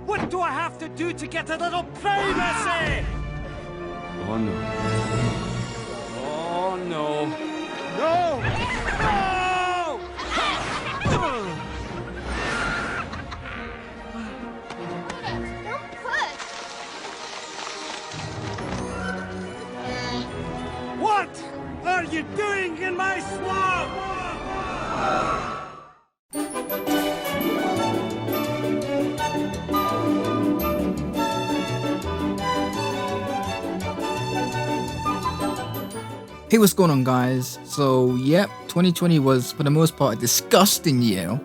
What do I have to do to get a little privacy? Oh no. Oh no. No! No! Don't push. What are you doing in my swamp? Hey, what's going on, guys? So, yep, 2020 was for the most part a disgusting year.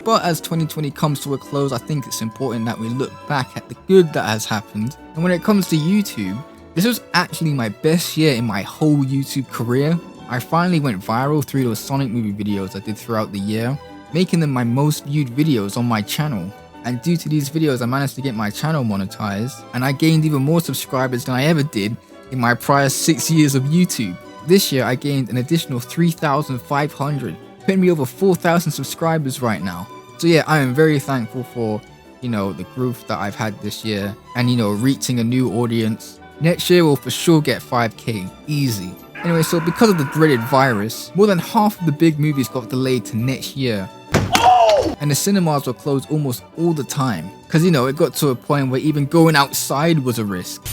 But as 2020 comes to a close, I think it's important that we look back at the good that has happened. And when it comes to YouTube, this was actually my best year in my whole YouTube career. I finally went viral through those Sonic movie videos I did throughout the year, making them my most viewed videos on my channel. And due to these videos, I managed to get my channel monetized, and I gained even more subscribers than I ever did in my prior 6 years of YouTube. This year I gained an additional 3,500, putting me over 4,000 subscribers right now. So yeah, I am very thankful for, the growth that I've had this year and, reaching a new audience. Next year will for sure get 5k, easy. Anyway, so because of the dreaded virus, more than half of the big movies got delayed to next year. And the cinemas were closed almost all the time. Cause it got to a point where even going outside was a risk.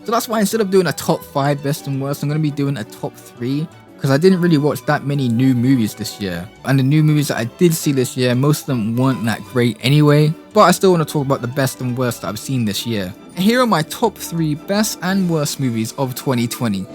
So that's why instead of doing a top 5 best and worst, I'm going to be doing a top 3. Because I didn't really watch that many new movies this year. And the new movies that I did see this year, most of them weren't that great anyway. But I still want to talk about the best and worst that I've seen this year. And here are my top 3 best and worst movies of 2020.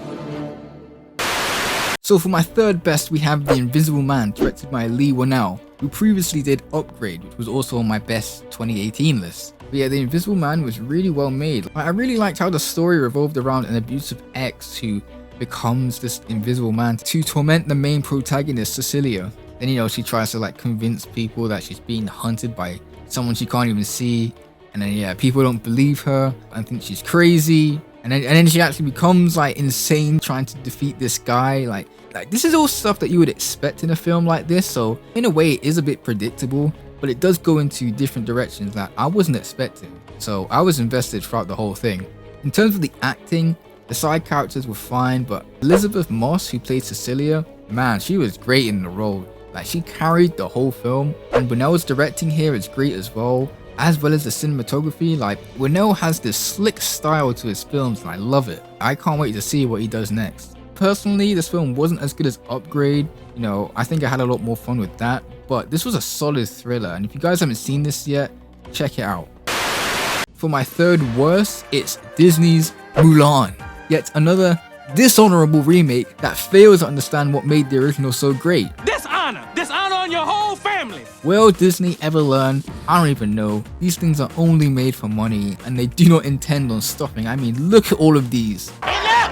So for my third best, we have The Invisible Man, directed by Leigh Whannell, who previously did Upgrade, which was also on my best 2018 list. But yeah, The Invisible Man was really well made. I really liked how the story revolved around an abusive ex who becomes this invisible man to torment the main protagonist, Cecilia. Then, she tries to convince people that she's being hunted by someone she can't even see. And then, yeah, people don't believe her and think she's crazy. And then she actually becomes insane trying to defeat this guy. Like this is all stuff that you would expect in a film like this. So in a way, it is a bit predictable, but it does go into different directions that I wasn't expecting. So I was invested throughout the whole thing. In terms of the acting, the side characters were fine, but Elizabeth Moss, who played Cecilia, man, she was great in the role. She carried the whole film, and Whannell's directing here is great as well as the cinematography. Whannell has this slick style to his films, and I love it. I can't wait to see what he does next. Personally, this film wasn't as good as Upgrade. I think I had a lot more fun with that, but this was a solid thriller, and if you guys haven't seen this yet, check it out. For my third worst, it's Disney's Mulan. Yet another dishonorable remake that fails to understand what made the original so great. Dishonor on your whole family. Will Disney ever learn? I don't even know. These things are only made for money, and they do not intend on stopping. I mean, look at all of these. Hey, look!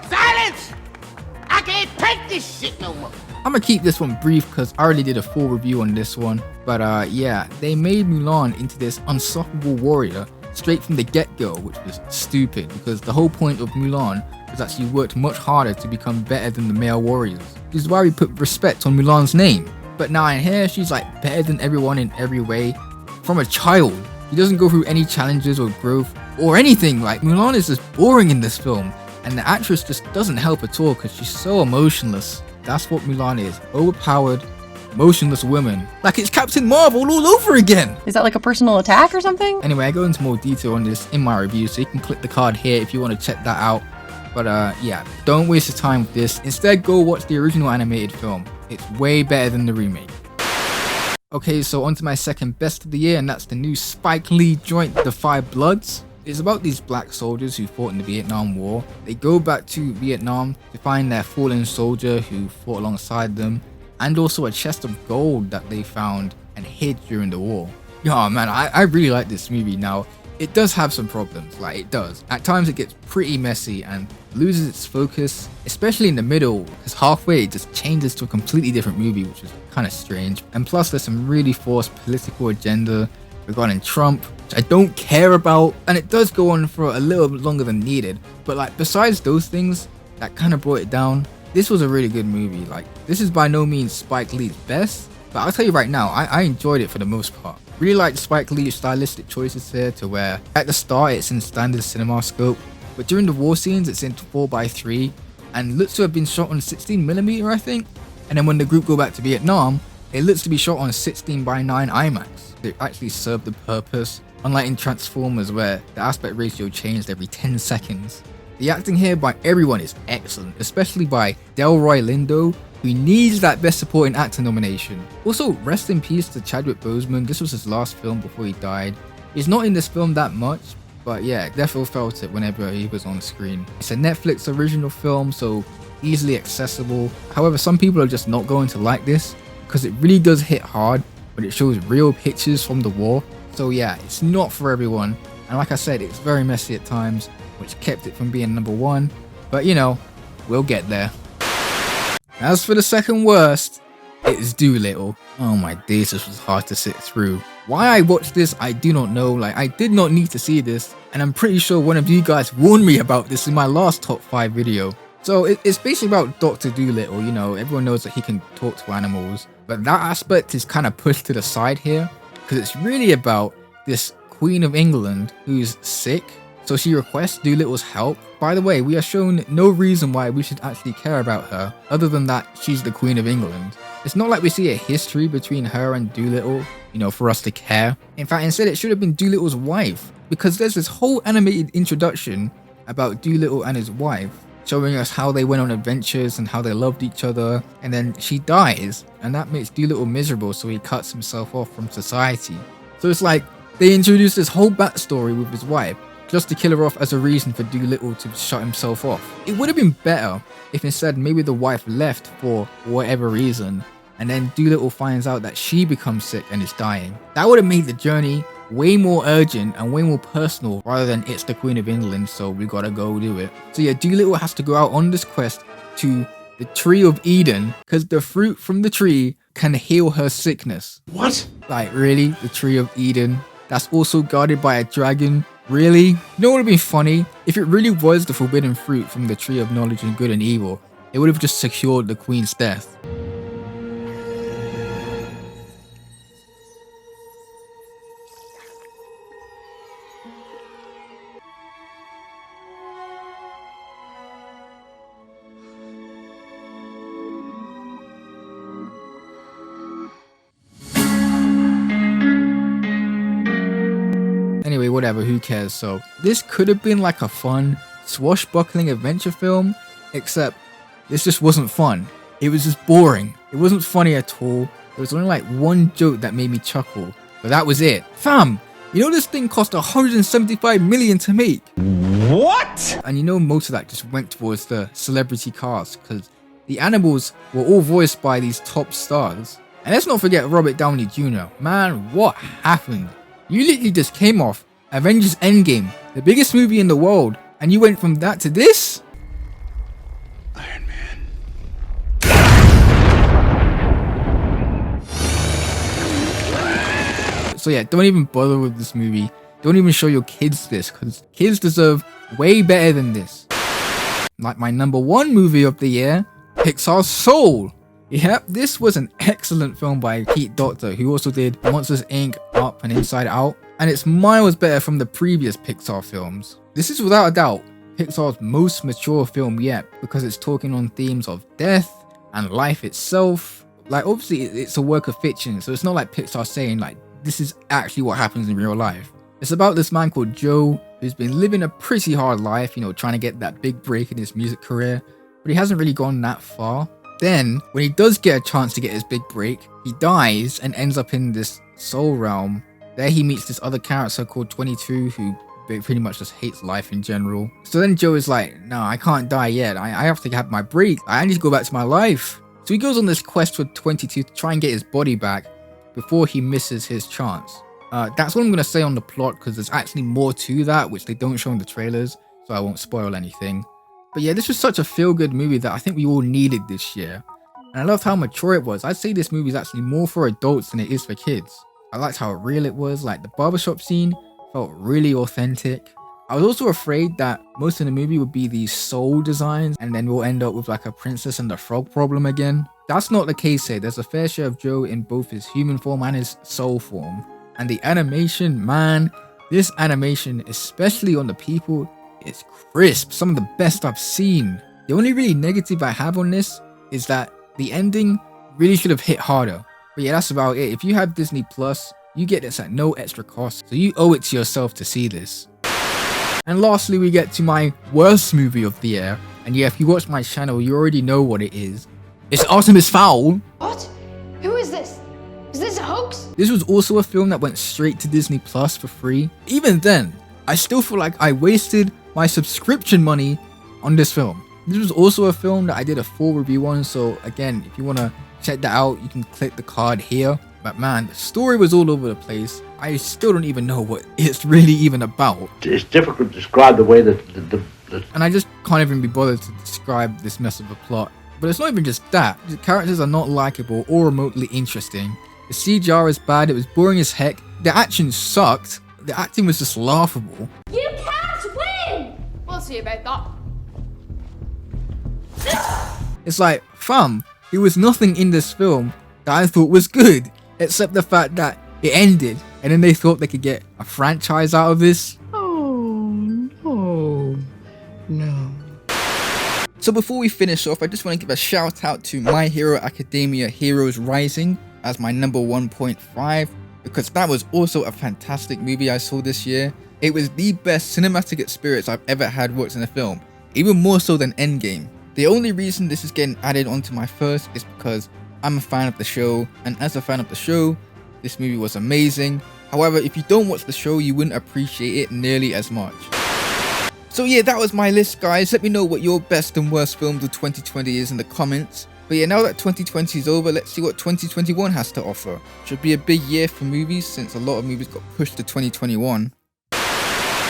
Silence! I can't take this shit no more. I'm gonna keep this one brief because I already did a full review on this one. But yeah, they made Mulan into this unstoppable warrior straight from the get-go, which was stupid because the whole point of Mulan was that she worked much harder to become better than the male warriors. This is why we put respect on Mulan's name. But now in here, she's better than everyone in every way. From a child, she doesn't go through any challenges or growth or anything. Mulan is just boring in this film, and the actress just doesn't help at all because she's so emotionless. That's what Mulan is, overpowered, motionless woman. It's Captain Marvel all over again. Is that a personal attack or something? Anyway, I go into more detail on this in my review, so you can click the card here if you want to check that out. But yeah, don't waste your time with this. Instead, go watch the original animated film. It's way better than the remake. Okay, so on to my second best of the year, and that's the new Spike Lee joint, The Five Bloods. It's about these black soldiers who fought in the Vietnam War. They go back to Vietnam to find their fallen soldier who fought alongside them, and also a chest of gold that they found and hid during the war. Yeah, man, I really like this movie. Now, it does have some problems, it does. At times it gets pretty messy and loses its focus, especially in the middle, because halfway it just changes to a completely different movie, which is kind of strange. And plus there's some really forced political agenda regarding Trump, which I don't care about, and it does go on for a little bit longer than needed. But besides those things that kind of brought it down, this was a really good movie. Like, this is by no means Spike Lee's best, but I'll tell you right now, I enjoyed it for the most part. Really like Spike Lee's stylistic choices here, to where at the start it's in standard cinema scope, but during the war scenes it's in 4:3 and looks to have been shot on 16mm, I think. And then when the group go back to Vietnam, it looks to be shot on 16:9 IMAX. They actually serve the purpose, unlike in Transformers where the aspect ratio changed every 10 seconds. The acting here by everyone is excellent, especially by Delroy Lindo, who needs that Best Supporting Actor nomination. Also, rest in peace to Chadwick Boseman. This was his last film before he died. He's not in this film that much, but yeah, definitely felt it whenever he was on screen. It's a Netflix original film, so easily accessible. However, some people are just not going to like this because it really does hit hard, but it shows real pictures from the war. So yeah, it's not for everyone. And like I said, it's very messy at times, which kept it from being number one. But you know, we'll get there. As for the second worst, it is Doolittle. Oh my days, this was hard to sit through. Why I watched this, I do not know. Like, I did not need to see this, and I'm pretty sure one of you guys warned me about this in my last top 5 video. So it's basically about Dr. Doolittle. You know, everyone knows that he can talk to animals, but that aspect is kind of pushed to the side here, because it's really about this Queen of England who's sick. So she requests Doolittle's help. By the way, we are shown no reason why we should actually care about her, other than that she's the Queen of England. It's not like we see a history between her and Doolittle, you know, for us to care. In fact, instead it should have been Doolittle's wife, because there's this whole animated introduction about Doolittle and his wife, showing us how they went on adventures and how they loved each other, and then she dies, and that makes Doolittle miserable, so he cuts himself off from society. So it's like they introduced this whole backstory with his wife, just to kill her off as a reason for Doolittle to shut himself off. It would have been better if instead maybe the wife left for whatever reason, and then Doolittle finds out that she becomes sick and is dying. That would have made the journey way more urgent and way more personal, rather than it's the Queen of England, so we gotta go do it. So yeah, Doolittle has to go out on this quest to the Tree of Eden, because the fruit from the tree can heal her sickness. What? Like, really? The Tree of Eden? That's also guarded by a dragon? Really? You know what would have been funny? If it really was the forbidden fruit from the Tree of Knowledge and Good and Evil, it would have just secured the Queen's death. Anyway, whatever, who cares? So this could have been like a fun swashbuckling adventure film, except this just wasn't fun. It was just boring. It wasn't funny at all. There was only like one joke that made me chuckle, but that was it. Fam, you know this thing cost 175 million to make? What? And you know most of that just went towards the celebrity cast, because the animals were all voiced by these top stars. And let's not forget Robert Downey Jr. Man, what happened? You literally just came off Avengers Endgame, the biggest movie in the world, and you went from that to this? Iron Man. So yeah, don't even bother with this movie. Don't even show your kids this, because kids deserve way better than this. Like my number 1 movie of the year, Pixar's Soul. Yep, this was an excellent film by Pete Docter, who also did Monsters Inc., Up and Inside Out, and it's miles better from the previous Pixar films. This is without a doubt Pixar's most mature film yet, because it's talking on themes of death and life itself. Like, obviously it's a work of fiction, so it's not like Pixar saying like this is actually what happens in real life. It's about this man called Joe who's been living a pretty hard life, you know, trying to get that big break in his music career, but he hasn't really gone that far. Then, when he does get a chance to get his big break, he dies and ends up in this soul realm. There he meets this other character called 22, who pretty much just hates life in general. So then Joe is like, no, I can't die yet. I have to have my break. I need to go back to my life. So he goes on this quest with 22 to try and get his body back before he misses his chance. That's what I'm going to say on the plot, because there's actually more to that, which they don't show in the trailers, so I won't spoil anything. But yeah, this was such a feel-good movie that I think we all needed this year. And I loved how mature it was. I'd say this movie is actually more for adults than it is for kids. I liked how real it was, like the barbershop scene felt really authentic. I was also afraid that most of the movie would be these soul designs and then we'll end up with like a princess and the frog problem again. That's not the case here. There's a fair share of Joe in both his human form and his soul form. And the animation, man, this animation, especially on the people, is crisp. Some of the best I've seen. The only really negative I have on this is that the ending really should have hit harder. But yeah, that's about it. If you have Disney Plus, you get this at no extra cost. So you owe it to yourself to see this. And lastly, we get to my worst movie of the year. And yeah, if you watch my channel, you already know what it is. It's Artemis Fowl. What? Who is this? Is this a hoax? This was also a film that went straight to Disney Plus for free. Even then, I still feel like I wasted my subscription money on this film. This was also a film that I did a full review on. So again, if you want to check that out, you can click the card here. But man, the story was all over the place. I still don't even know what it's really even about. It's difficult to describe the way that and I just can't even be bothered to describe this mess of a plot. But it's not even just that. The characters are not likable or remotely interesting. The CGI is bad, it was boring as heck. The action sucked. The acting was just laughable. You can't win! We'll see about that. It's like, fam, there was nothing in this film that I thought was good, except the fact that it ended, and then they thought they could get a franchise out of this. No. So before we finish off, I just want to give a shout out to My Hero Academia Heroes Rising as my number 1.5, because that was also a fantastic movie I saw this year. It was the best cinematic experience I've ever had watching a film, even more so than Endgame. The only reason this is getting added onto my first is because I'm a fan of the show, and as a fan of the show, this movie was amazing. However, if you don't watch the show, you wouldn't appreciate it nearly as much. So yeah, that was my list, guys. Let me know what your best and worst films of 2020 is in the comments. But yeah, now that 2020 is over, let's see what 2021 has to offer. Should be a big year for movies since a lot of movies got pushed to 2021.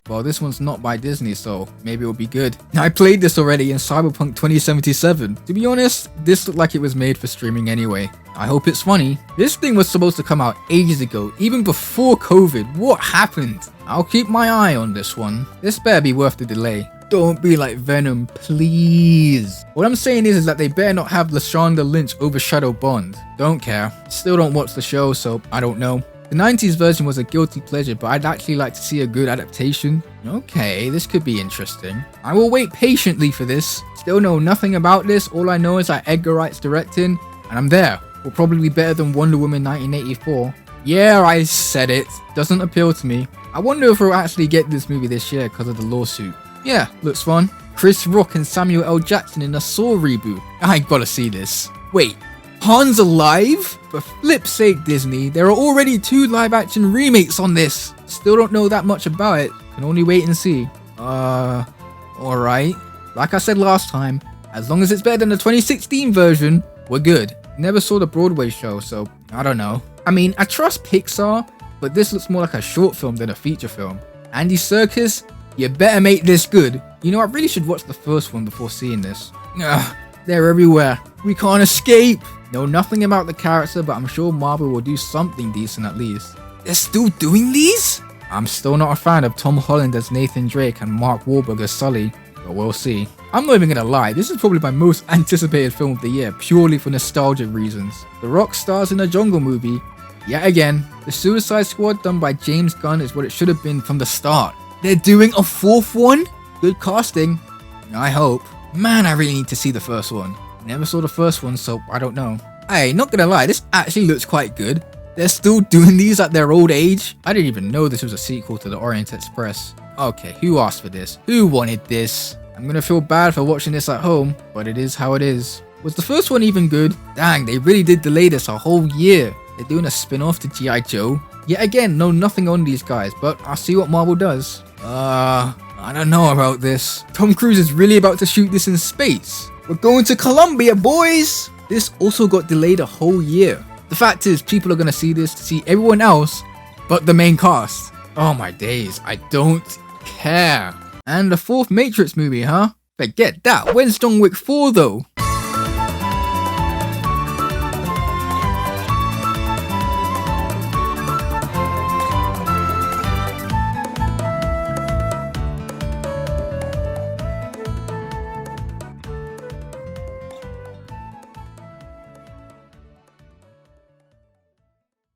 Well, this one's not by Disney, so maybe it'll be good. I played this already in Cyberpunk 2077. To be honest, this looked like it was made for streaming anyway. I hope it's funny. This thing was supposed to come out ages ago, even before COVID. What happened? I'll keep my eye on this one. This better be worth the delay. Don't be like Venom, please. What I'm saying is that they better not have Lashonda Lynch overshadow Bond. Don't care. Still don't watch the show, so I don't know. The 90s version was a guilty pleasure, but I'd actually like to see a good adaptation. Okay, this could be interesting. I will wait patiently for this. Still know nothing about this. All I know is that Edgar Wright's directing, and I'm there. Will probably be better than Wonder Woman 1984. Yeah, I said it. Doesn't appeal to me. I wonder if we'll actually get this movie this year because of the lawsuit. Yeah, looks fun. Chris Rock and Samuel L. Jackson in a Saw reboot. I gotta see this. Wait. Han's alive? For flip's sake, Disney, there are already 2 live-action remakes on this. Still don't know that much about it. Can only wait and see. Alright. Like I said last time, as long as it's better than the 2016 version, we're good. Never saw the Broadway show, so I don't know. I mean, I trust Pixar, but this looks more like a short film than a feature film. Andy Serkis, you better make this good. You know, I really should watch the first one before seeing this. Ugh, they're everywhere. We can't escape. Know nothing about the character, but I'm sure Marvel will do something decent at least. They're still doing these? I'm still not a fan of Tom Holland as Nathan Drake and Mark Wahlberg as Sully, but we'll see. I'm not even gonna lie, this is probably my most anticipated film of the year, purely for nostalgia reasons. The Rock stars in a Jungle movie. Yet again, the Suicide Squad done by James Gunn is what it should have been from the start. They're doing a 4th one? Good casting. I hope. Man, I really need to see the first one. Never saw the first one, so I don't know. Hey, not gonna lie, this actually looks quite good. They're still doing these at their old age? I didn't even know this was a sequel to the Orient Express. Okay, who asked for this? Who wanted this? I'm gonna feel bad for watching this at home, but it is how it is. Was the first one even good? Dang, they really did delay this a whole year. They're doing a spin-off to G.I. Joe. Yet again, know nothing on these guys, but I'll see what Marvel does. I don't know about this. Tom Cruise is really about to shoot this in space. We're going to Colombia, boys! This also got delayed a whole year. The fact is, people are gonna see this to see everyone else but the main cast. Oh my days, I don't care. And the 4th Matrix movie, huh? Forget that. When's John Wick 4 though?